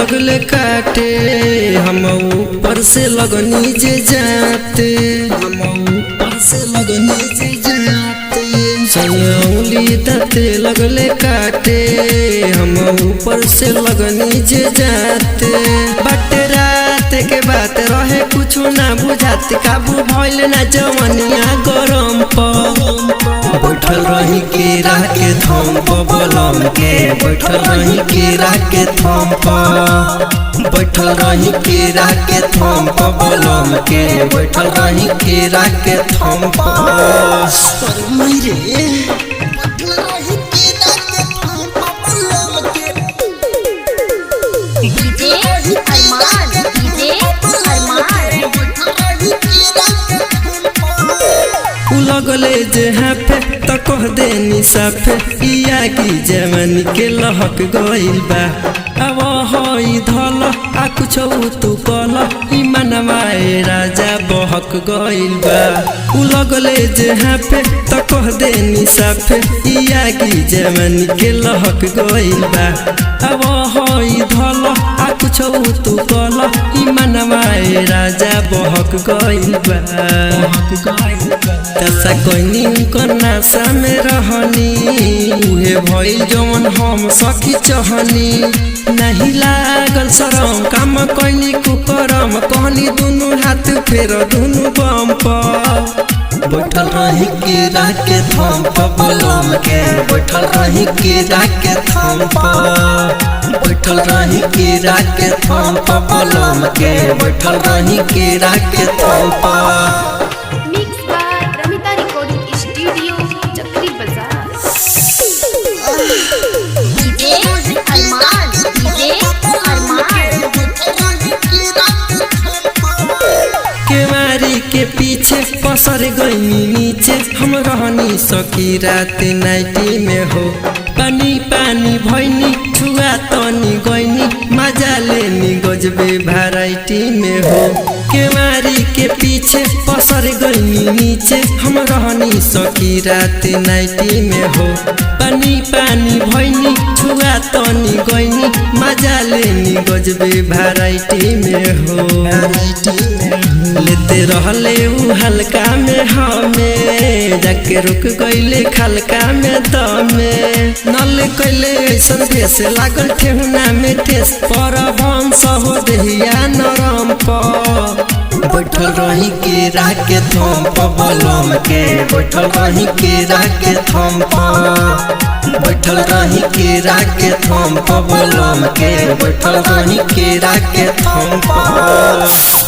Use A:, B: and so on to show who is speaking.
A: लगले काटे हम ऊपर से लगनी जे जाते हम ऊपर से लगनी जे जाते उंगली दाते लगले काटे हम ऊपर से लगनी जे जाते बट रात के बात रहे कुछ ना बुझाते काबू भइल ना जवनिया गरम पर बैठल रही केरा के थम पर बलम के बैठल रही केरा के थम पर बैठल रही केरा के थम पर बलम के बैठल रही केरा के थम पर लगले जे हाफे त कह देनी साफे पिया की जवानी के लहक गइल बा अब हई धल आ कुछ तू कल ई मनमाए राजा बहक गइल बा लगले जे हाफे त कह देनी साफे पिया की जवानी के लहक गइल बा अब हई धल आ कुछ तू कल ई मनमाए राजा बहक गइल बा तसा कोइनी उनकर नासा में रहनी उहे भइल जवन हम सखी चहनी नहीं लागल शरम काम कोइनी कुकरम कहनी दुनु हाथ फेर दुनु बम पर बैठल रही केरा के थम पर बलम के बैठल रही केरा के थम पर बैठल रही केरा के थम पर बलम के बैठल रही केरा के थम पर के पीछे पसर गईनी नीचे हम रहनी सकी रात नाइटी में हो पानी पानी भैनी छुआ तनी गईनी मजा लेनी गजबे वैरायटी में हो केवारी के पीछे पसर गईनी नीचे हम रहनी सकी रात नाइटी में हो पानी पानी भैनी छुआ तनी गईनी मजा लेनी गजबे वैरायटी में हो लेते रहले उ हल्का में हमें जाके रुक गईले खलका में दमे नल कैले ऐसन भेस लागल ठेहुना में ठेस पर भंस हो देहिया नरम पर बैठल रही केरा के थम पर बलम के बैठल रही केरा के थम पर बैठल रही केरा के थम पर बलम के बैठल रही केरा के थम पर